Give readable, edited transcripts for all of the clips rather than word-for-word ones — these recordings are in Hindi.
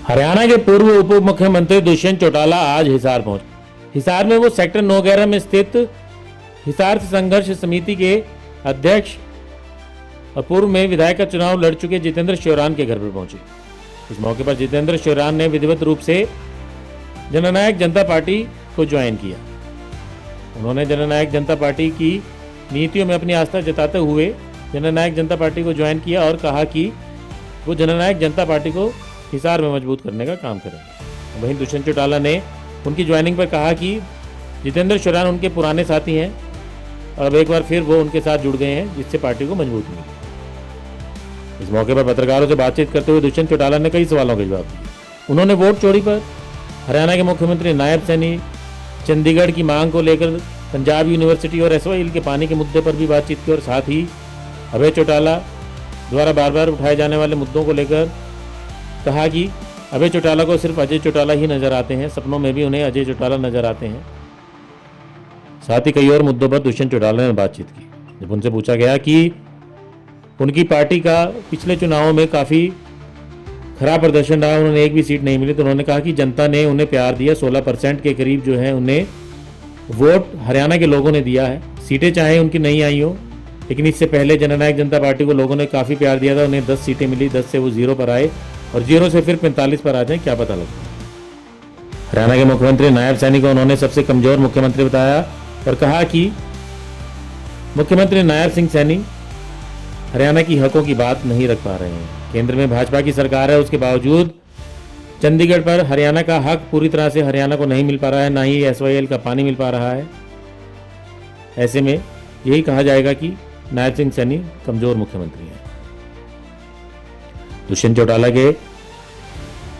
हरियाणा के पूर्व उप मुख्यमंत्री दुष्यंत चौटाला आज हिसार पहुंचे। हिसार में वो सेक्टर 9/11 में स्थित हिसार संघर्ष समिति के अध्यक्ष और पूर्व में विधायक का चुनाव लड़ चुके जितेंद्र शोरान के घर पर पहुंचे। इस मौके पर जितेंद्र शोरान ने विधिवत रूप से जननायक जनता पार्टी को ज्वाइन किया। उन्होंने जननायक जनता पार्टी की नीतियों में अपनी आस्था जताते हुए जननायक जनता पार्टी को ज्वाइन किया और कहा कि वो जननायक जनता पार्टी को हिसार में मजबूत करने का काम करेंगे। वहीं दुष्यंत चौटाला ने उनकी ज्वाइनिंग पर कहा कि जितेंद्र शोरान उनके पुराने साथी हैं और अब एक बार फिर वो उनके साथ जुड़ गए हैं, जिससे पार्टी को मजबूती मिली। इस मौके पर पत्रकारों से बातचीत करते हुए दुष्यंत चौटाला ने कई सवालों के जवाब दिए। उन्होंने वोट चोरी पर हरियाणा के मुख्यमंत्री नायब सैनी चंडीगढ़ की मांग को लेकर पंजाब यूनिवर्सिटी और SYL के पानी के मुद्दे पर भी बातचीत की और साथ ही अभय चौटाला द्वारा बार बार उठाए जाने वाले मुद्दों को लेकर कहा कि अभय चौटाला को सिर्फ अजय चौटाला ही नजर आते हैं, सपनों में भी उन्हें अजय चौटाला नजर आते हैं। साथ ही कई और मुद्दों पर दुष्यंत चौटाला ने बातचीत की। जब उनसे पूछा गया कि उनकी पार्टी का पिछले चुनावों में काफ़ी खराब प्रदर्शन रहा, उन्होंने एक भी सीट नहीं मिली, तो उन्होंने कहा कि जनता ने उन्हें प्यार दिया। 16% के करीब जो है उन्हें वोट हरियाणा के लोगों ने दिया है। सीटें चाहे उनकी नहीं आई हो, लेकिन इससे पहले जननायक जनता पार्टी को लोगों ने काफ़ी प्यार दिया था। उन्हें 10 सीटें मिली, 10 से वो 0 पर आए और 0 से फिर 45 पर आ जाए, क्या पता लगता है। हरियाणा के मुख्यमंत्री नायब सैनी को उन्होंने सबसे कमजोर मुख्यमंत्री बताया और कहा कि मुख्यमंत्री नायब सिंह सैनी हरियाणा की हकों की बात नहीं रख पा रहे हैं। केंद्र में भाजपा की सरकार है, उसके बावजूद चंडीगढ़ पर हरियाणा का हक पूरी तरह से हरियाणा को नहीं मिल पा रहा है, ना ही SYL का पानी मिल पा रहा है। ऐसे में यही कहा जाएगा कि नायब सिंह सैनी कमजोर मुख्यमंत्री हैं। दुष्यंत चौटाला के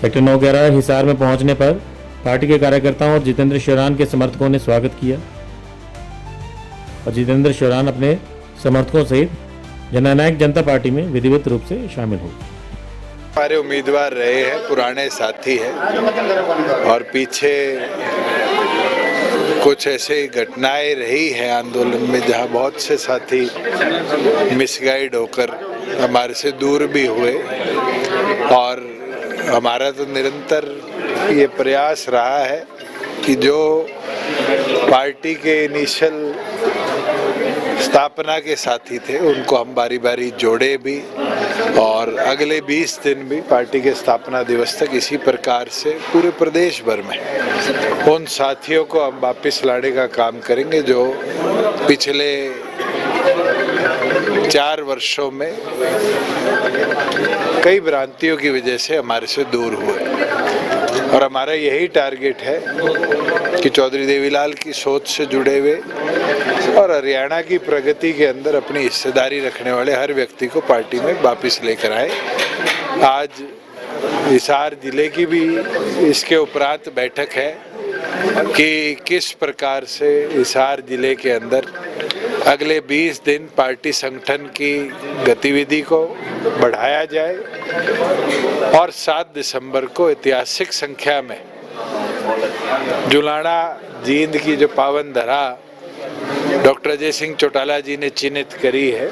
सेक्टर 9/11 हिसार में पहुंचने पर पार्टी के कार्यकर्ताओं और जितेंद्र शोरान के समर्थकों ने स्वागत किया और जितेंद्र शोरान अपने समर्थकों सहित जननायक जनता पार्टी में विधिवत रूप से शामिल हो। हमारे उम्मीदवार रहे हैं, पुराने साथी हैं और पीछे कुछ ऐसे घटनाएं रही हैं आंदोलन में जहां बहुत से साथी मिसगाइड होकर हमारे से दूर भी हुए और हमारा तो निरंतर ये प्रयास रहा है कि जो पार्टी के इनिशियल स्थापना के साथी थे उनको हम बारी बारी जोड़े भी और अगले 20 दिन भी पार्टी के स्थापना दिवस तक इसी प्रकार से पूरे प्रदेश भर में उन साथियों को हम वापस लाने का काम करेंगे जो पिछले 4 वर्षों में कई भ्रांतियों की वजह से हमारे से दूर हुए। और हमारा यही टारगेट है कि चौधरी देवीलाल की सोच से जुड़े हुए और हरियाणा की प्रगति के अंदर अपनी हिस्सेदारी रखने वाले हर व्यक्ति को पार्टी में वापस लेकर आए। आज हिसार जिले की भी इसके उपरांत बैठक है कि किस प्रकार से हिसार जिले के अंदर अगले 20 दिन पार्टी संगठन की गतिविधि को बढ़ाया जाए और 7 दिसंबर को ऐतिहासिक संख्या में जुलाना जींद की जो पावन धरा डॉक्टर अजय सिंह चौटाला जी ने चिन्हित करी है,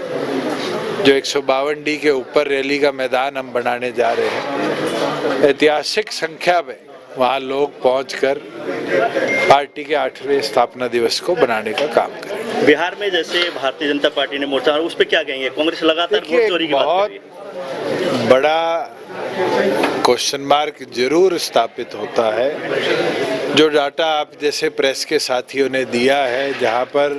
जो 152D के ऊपर रैली का मैदान हम बनाने जा रहे हैं, ऐतिहासिक संख्या में वहाँ लोग पहुंचकर पार्टी के 8वें स्थापना दिवस को बनाने का काम करें। बिहार में जैसे भारतीय जनता पार्टी ने मोर्चा, उस पर क्या कहेंगे? कांग्रेस लगातार वोट चोरी की बात कर रही है। बहुत बड़ा क्वेश्चन मार्क जरूर स्थापित होता है। जो डाटा आप जैसे प्रेस के साथियों ने दिया है, जहां पर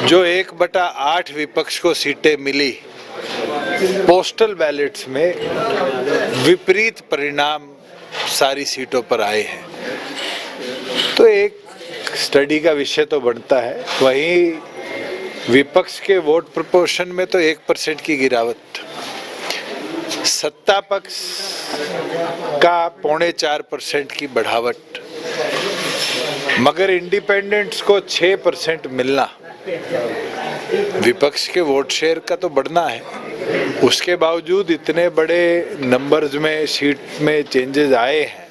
जो 1/8 विपक्ष को सीटें मिली, पोस्टल बैलेट्स में विपरीत परिणाम सारी सीटों पर आए हैं, तो एक स्टडी का विषय तो बनता है। वहीं विपक्ष के वोट प्रपोर्शन में तो 1% की गिरावट, सत्ता पक्ष का 3.25% की बढ़ावट, मगर इंडिपेंडेंट्स को 6% मिलना, विपक्ष के वोट शेयर का तो बढ़ना है। उसके बावजूद इतने बड़े नंबर्स में सीट में चेंजेस आए हैं,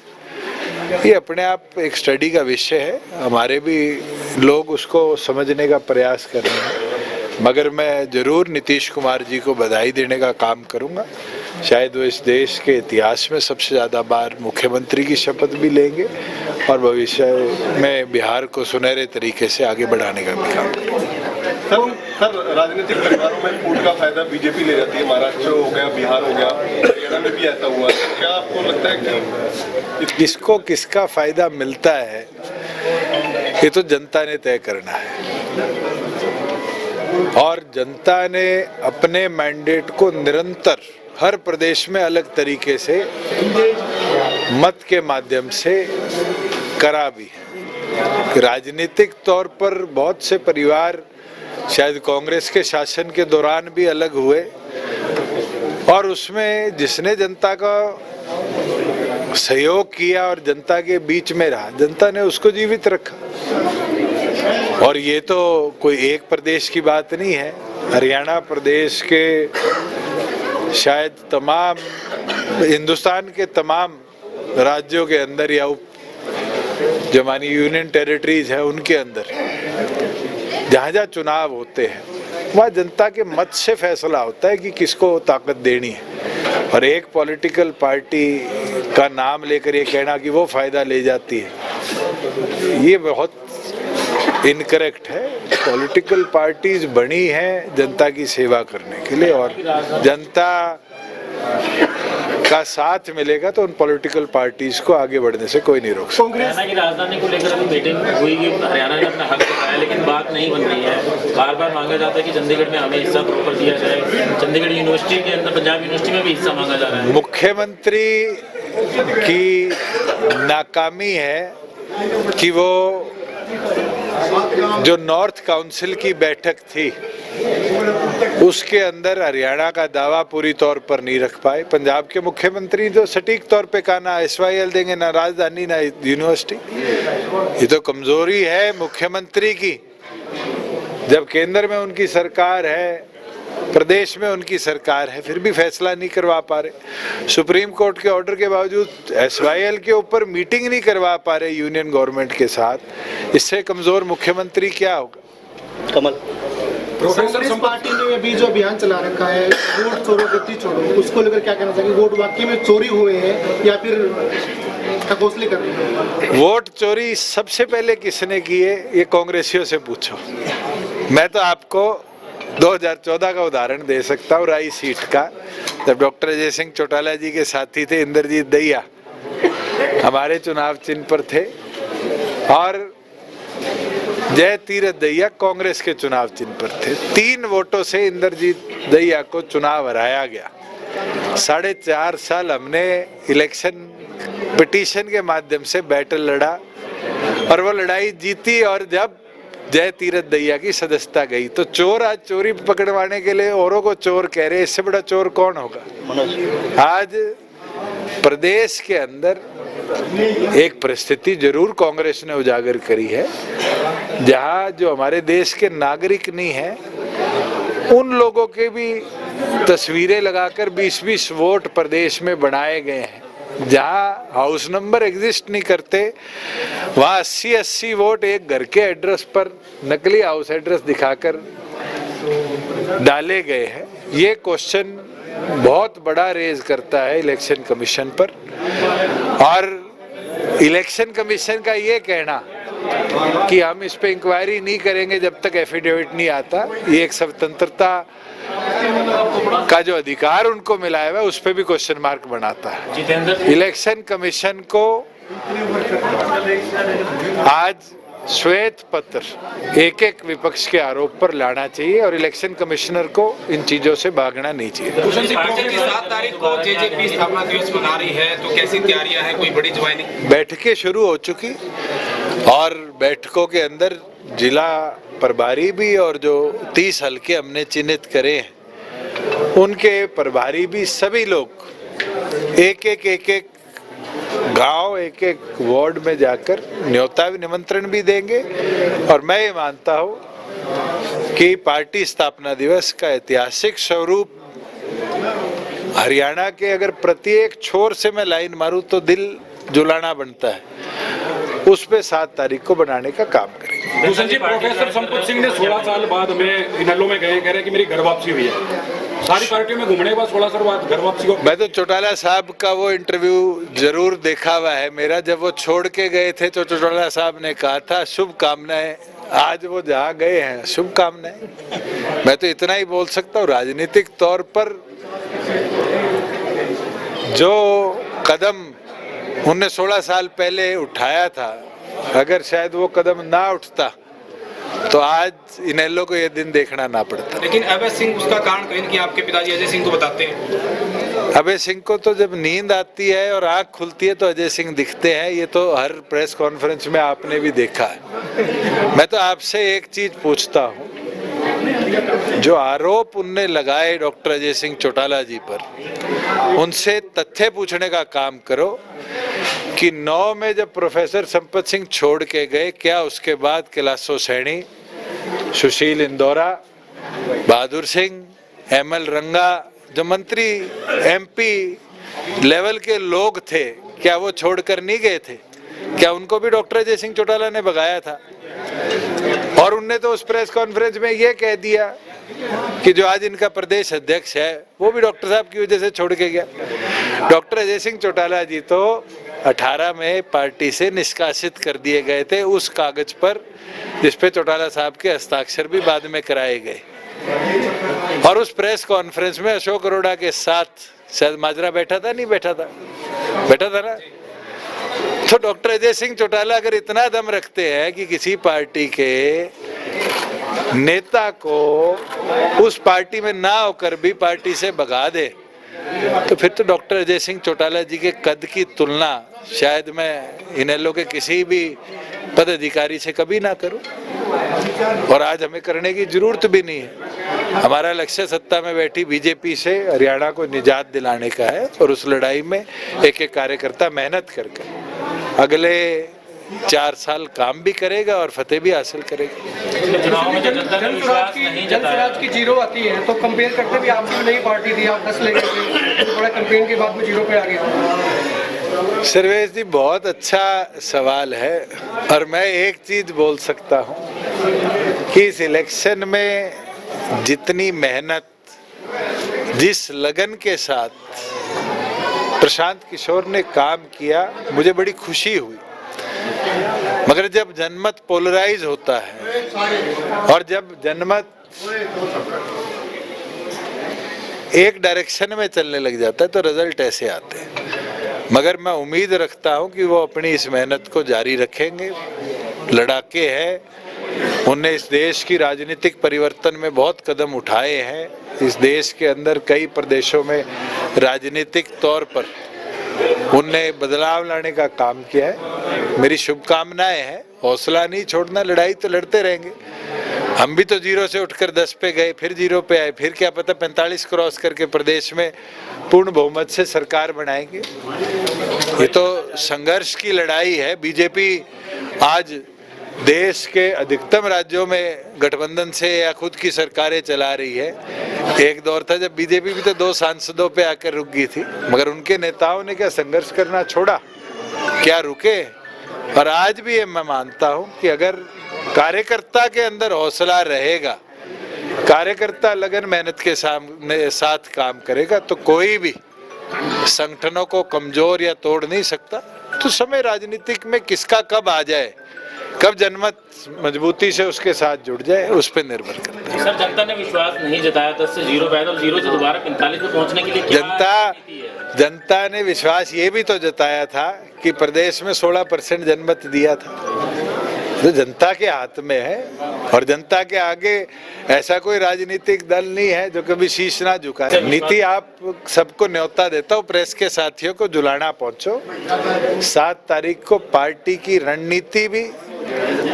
ये अपने आप एक स्टडी का विषय है। हमारे भी लोग उसको समझने का प्रयास कर रहे हैं, मगर मैं जरूर नीतीश कुमार जी को बधाई देने का काम करूंगा। शायद वो इस देश के इतिहास में सबसे ज़्यादा बार मुख्यमंत्री की शपथ भी लेंगे और भविष्य में बिहार को सुनहरे तरीके से आगे बढ़ाने का भी काम करेंगे। सर राजनीतिक परिवारों में फूट का फायदा बीजेपी ले जाती है। महाराष्ट्र हो गया, बिहार हो गया, हरियाणा में भी ऐसा हुआ है। क्या आपको लगता है कि किसको किसका फायदा मिलता है ये तो जनता ने तय करना है और जनता ने अपने मैंडेट को निरंतर हर प्रदेश में अलग तरीके से मत के माध्यम से करा भी है। राजनीतिक तौर पर बहुत से परिवार शायद कांग्रेस के शासन के दौरान भी अलग हुए और उसमें जिसने जनता का सहयोग किया और जनता के बीच में रहा, जनता ने उसको जीवित रखा। और ये तो कोई एक प्रदेश की बात नहीं है। हरियाणा प्रदेश के शायद तमाम हिंदुस्तान के तमाम राज्यों के अंदर या जो हमारी यूनियन टेरिटरीज है उनके अंदर जहाँ जहाँ चुनाव होते हैं वहाँ जनता के मत से फैसला होता है कि किसको ताकत देनी है। और एक पॉलिटिकल पार्टी का नाम लेकर ये कहना कि वो फायदा ले जाती है, ये बहुत इनकरेक्ट है। पॉलिटिकल पार्टीज बनी हैं जनता की सेवा करने के लिए और जनता का साथ मिलेगा तो उन पॉलिटिकल पार्टीज को आगे बढ़ने से कोई नहीं रोक सकता। हरियाणा की राजधानी को लेकर अभी मीटिंग हुई कि हरियाणा ने अपना हक दिखाया, लेकिन बात नहीं बन रही है। बार बार मांगा जाता है कि चंडीगढ़ में हमें हिस्सा प्रॉपर दिया जाए। चंडीगढ़ यूनिवर्सिटी के अंदर, पंजाब यूनिवर्सिटी में भी हिस्सा मांगा जा रहा है। मुख्यमंत्री की नाकामी है कि वो जो नॉर्थ काउंसिल की बैठक थी उसके अंदर हरियाणा का दावा पूरी तौर पर नहीं रख पाए। पंजाब के मुख्यमंत्री तो सटीक तौर पे कहा ना SYL देंगे, ना राजधानी, ना यूनिवर्सिटी। ये तो कमजोरी है मुख्यमंत्री की। जब केंद्र में उनकी सरकार है, प्रदेश में उनकी सरकार है, फिर भी फैसला नहीं करवा पा रहे। सुप्रीम कोर्ट के ऑर्डर के बावजूद SYL के ऊपर मीटिंग नहीं करवा पा रहे यूनियन गवर्नमेंट के साथ। इससे कमजोर मुख्यमंत्री क्या होगा? कमल कांग्रेस पार्टी ने अभी जो अभियान चला रखा है वोट चोरो गति छोड़ो, उसको लेकर क्या कहना चाहिए? वोट वाकई में चोरी हुए हैं या फिर ठकोसले कर रहे हैं? वोट चोरी सबसे पहले किसने की है ये कांग्रेसियों से पूछो। मैं तो आपको 2014 का उदाहरण दे सकता हूँ, राई सीट का, जब डॉक्टर अजय सिंह चौटाला जी के साथी थे इंद्रजीत दहिया, हमारे चुनाव चिन्ह पर थे और जय तीरथ दहिया कांग्रेस के चुनाव चिन्ह पर थे। 3 वोटों से इंद्रजीत दहिया को चुनाव हराया गया। 4.5 साल हमने इलेक्शन पिटीशन के माध्यम से बैटल लड़ा और वो लड़ाई जीती और जब जय तीरथ दहिया की सदस्यता गई तो चोर आज चोरी पकड़वाने के लिए औरों को चोर कह रहे, इससे बड़ा चोर कौन होगा? आज प्रदेश के अंदर एक परिस्थिति जरूर कांग्रेस ने उजागर करी है जहां जो हमारे देश के नागरिक नहीं है उन लोगों के भी तस्वीरें लगाकर 20-20 वोट प्रदेश में बनाए गए हैं। जहां हाउस नंबर एग्जिस्ट नहीं करते वहां 80-80 वोट एक घर के एड्रेस पर नकली हाउस एड्रेस दिखाकर डाले गए हैं। ये क्वेश्चन बहुत बड़ा रेज करता है इलेक्शन कमीशन पर और इलेक्शन कमीशन का ये कहना कि हम इस पे इंक्वायरी नहीं करेंगे जब तक एफिडेविट नहीं आता, ये एक स्वतंत्रता का जो अधिकार उनको मिला है उस पे भी क्वेश्चन मार्क बनाता है। इलेक्शन कमीशन को आज श्वेत पत्र एक विपक्ष के आरोप पर लाना चाहिए और इलेक्शन कमिश्नर को इन चीजों से भागना नहीं चाहिए। 7 तारीख को जेजेपी स्थापना दिवस मना रही है, तो कैसी तैयारियां हैं? कोई बड़ी ज्वाइनिंग? बैठकें शुरू हो चुकी और बैठकों के अंदर जिला प्रभारी भी और जो 30 हल्के हमने चिन्हित करे हैं उनके प्रभारी भी सभी लोग एक गांव एक वार्ड में जाकर न्योता निमंत्रण भी देंगे और मैं ये मानता हूँ कि पार्टी स्थापना दिवस का ऐतिहासिक स्वरूप हरियाणा के अगर प्रत्येक छोर से मैं लाइन मारूं तो दिल जुलाना बनता है, उस पे 7 तारीख को बनाने का काम करेंगे। भूषण जी, प्रोफेसर संपत सिंह ने 16 साल बाद में इनेलो में गए, कह रहे कि मेरी घर वापसी हुई है। सारी पार्टियों में घूमने के बाद 16 साल घर वापसी को मैं तो चौटाला साहब का वो इंटरव्यू जरूर देखा हुआ है मेरा। जब वो छोड़ के गए थे तो चौटाला साहब ने कहा था शुभकामनाएं। आज वो जहाँ गए हैं शुभकामनाएं। मैं तो इतना ही बोल सकता हूँ, राजनीतिक तौर पर जो कदम उनने 16 साल पहले उठाया था, अगर शायद वो कदम ना उठता तो आज इनेलो को ये दिन देखना ना पड़ता। लेकिन अभय सिंह उसका कारण कहीं कि आपके पिताजी अजय सिंह को बताते हैं। अभय सिंह को तो जब नींद आती है और आंख खुलती है तो अजय सिंह दिखते हैं। ये तो हर प्रेस कॉन्फ्रेंस में आपने भी देखा है। मैं तो आपसे एक चीज पूछता हूँ, जो आरोप उनने लगाए डॉक्टर अजय सिंह चौटाला जी पर, उनसे तथ्य पूछने का काम करो कि 9 में जब प्रोफेसर संपत सिंह छोड़ के गए, क्या उसके बाद कैलाशो सैनी, सुशील इंदौरा, बहादुर सिंह, ML रंगा, जो मंत्री MP लेवल के लोग थे, क्या वो छोड़कर नहीं गए थे? क्या उनको भी डॉक्टर अजय सिंह चौटाला ने भगाया था? और उनने तो उस प्रेस कॉन्फ्रेंस में ये कह दिया कि जो आज इनका प्रदेश अध्यक्ष है वो भी डॉक्टर साहब की वजह से छोड़ के गया। डॉक्टर अजय सिंह चौटाला जी तो 18 में पार्टी से निष्कासित कर दिए गए थे उस कागज पर जिस पे चौटाला साहब के हस्ताक्षर भी बाद में कराए गए। और उस प्रेस कॉन्फ्रेंस में अशोक अरोड़ा के साथ शायद माजरा बैठा था, नहीं बैठा था? बैठा था ना। तो डॉक्टर अजय सिंह चौटाला अगर इतना दम रखते हैं कि किसी पार्टी के नेता को उस पार्टी में ना होकर भी पार्टी से भगा दे, तो फिर तो डॉक्टर अजय सिंह चौटाला जी के कद की तुलना शायद मैं इनेलो के किसी भी पदाधिकारी से कभी ना करूं। और आज हमें करने की जरूरत भी नहीं है। हमारा लक्ष्य सत्ता में बैठी बीजेपी से हरियाणा को निजात दिलाने का है और उस लड़ाई में एक एक कार्यकर्ता मेहनत करके अगले 4 साल काम भी करेगा और फतेह भी हासिल करेगा। चुनाव में जनता ने विश्वास नहीं जताया की जीरो आती है तो कंपेयर करते भी आपकी नई पार्टी थी, आप 10 लेके थे, थोड़ा कंपेयर के बाद में जीरो पे आ गया। सर्वेश जी, बहुत अच्छा सवाल है और मैं एक चीज बोल सकता हूं कि इस इलेक्शन में जितनी मेहनत, जिस लगन के साथ प्रशांत किशोर ने काम किया, मुझे बड़ी खुशी हुई। मगर जब जनमत पोलराइज होता है और जब जनमत एक डायरेक्शन में चलने लग जाता है तो रिजल्ट ऐसे आते हैं। मगर मैं उम्मीद रखता हूं कि वो अपनी इस मेहनत को जारी रखेंगे। लड़ाके हैं, उनने इस देश की राजनीतिक परिवर्तन में बहुत कदम उठाए हैं। इस देश के अंदर कई प्रदेशों में राजनीतिक तौर पर उनने बदलाव लाने का काम किया है। मेरी शुभकामनाएं हैं, हौसला नहीं छोड़ना, लड़ाई तो लड़ते रहेंगे। हम भी तो 0 से उठकर 10 पे गए, फिर 0 पे आए, फिर क्या पता 45 क्रॉस करके प्रदेश में पूर्ण बहुमत से सरकार बनाएंगे। ये तो संघर्ष की लड़ाई है। बीजेपी आज देश के अधिकतम राज्यों में गठबंधन से या खुद की सरकारें चला रही है। एक दौर था जब बीजेपी भी तो 2 सांसदों पे आकर रुक गई थी, मगर उनके नेताओं ने क्या संघर्ष करना छोड़ा? क्या रुके? और आज भी ये मैं मानता हूं कि अगर कार्यकर्ता के अंदर हौसला रहेगा, कार्यकर्ता लगन मेहनत के साथ काम करेगा, तो कोई भी संगठनों को कमजोर या तोड़ नहीं सकता। तो समय राजनीतिक में किसका कब आ जाए, कब जनमत मजबूती से उसके साथ जुड़ जाए, उस पर निर्भर करता है। सर, जनता ने विश्वास नहीं जताया, 10 से 0 पे आया और 0 से दोबारा 45 पे पहुंचने के लिए जनता ने विश्वास ये भी तो जताया था कि प्रदेश में 16% जनमत दिया था। तो जनता के हाथ में है और जनता के आगे ऐसा कोई राजनीतिक दल नहीं है जो कभी शीश ना झुकाए। नीति आप सबको न्योता देता हूँ, प्रेस के साथियों को जुलाना पहुंचो। 7 तारीख को पार्टी की रणनीति भी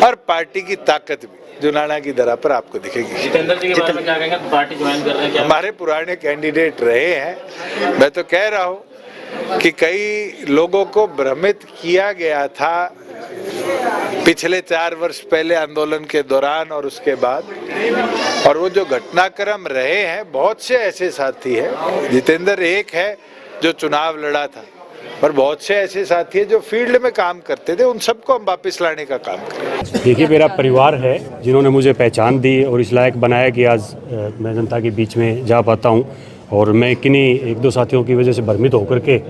और पार्टी की ताकत भी जुलाना की दरा पर आपको दिखेगी। जितेंद्र जी के बारे में क्या कहेंगे? पार्टी ज्वाइन कर रहे हैं क्या? हमारे पुराने कैंडिडेट रहे हैं। मैं तो कह रहा हूँ कि कई लोगों को भ्रमित किया गया था पिछले 4 वर्ष पहले आंदोलन के दौरान और उसके बाद, और वो जो घटनाक्रम रहे हैं, बहुत से ऐसे साथी हैं। जितेंद्र एक है जो चुनाव लड़ा था, पर बहुत से ऐसे साथी हैं जो फील्ड में काम करते थे, उन सबको हम वापस लाने का काम करें। देखिए, मेरा परिवार है जिन्होंने मुझे पहचान दी और इस लायक बनाया कि आज मैं जनता के बीच में जा पाता हूं। और मैं किन्हीं एक दो साथियों की वजह से भ्रमित होकर के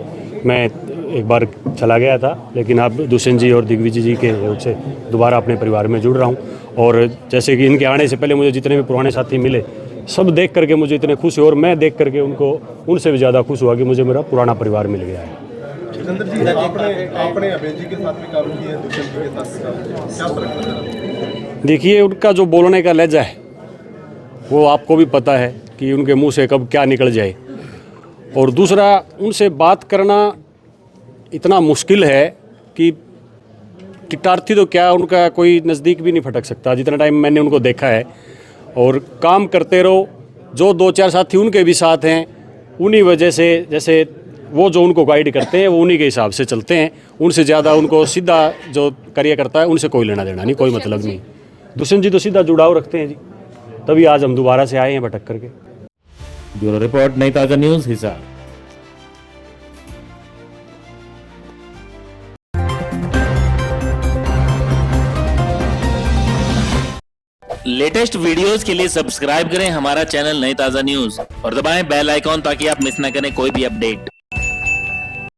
मैं एक बार चला गया था, लेकिन अब दुष्यंत जी और दिग्विजय जी के सहयोग से दोबारा अपने परिवार में जुड़ रहा हूं। और जैसे कि इनके आने से पहले मुझे जितने भी पुराने साथी मिले, सब देख करके मुझे इतने खुश हुए और मैं देख करके उनसे भी ज़्यादा खुश हुआ कि मुझे मेरा पुराना परिवार मिल गया है। जितेंद्र जी, आपने अभय जी के साथ भी काम किया है, दुष्यंत जी के साथ भी काम किया, क्या फर्क नजर आता है? देखिए, उनका जो बोलने का लहजा है वो आपको भी पता है कि उनके मुंह से कब क्या निकल जाए। और दूसरा, उनसे बात करना इतना मुश्किल है कि टिटार्थी तो क्या, उनका कोई नज़दीक भी नहीं फटक सकता जितना टाइम मैंने उनको देखा है। और काम करते रहो, जो दो चार साथी उनके भी साथ हैं, उन्हीं वजह से जैसे वो जो उनको गाइड करते हैं वो उन्हीं के हिसाब से चलते हैं। उनसे ज़्यादा उनको सीधा जो कार्य करता है उनसे कोई लेना देना नहीं, कोई मतलब नहीं। दुष्यंत जी तो सीधा जुड़ाव रखते हैं जी, तभी आज हम दोबारा से आए हैं भटक करके। ब्यूरो रिपोर्ट, नई ताज़ा न्यूज़, हिसार। लेटेस्ट वीडियोस के लिए सब्सक्राइब करें हमारा चैनल नई ताज़ा न्यूज़ और दबाएं बेल आइकॉन ताकि आप मिस ना करें कोई भी अपडेट।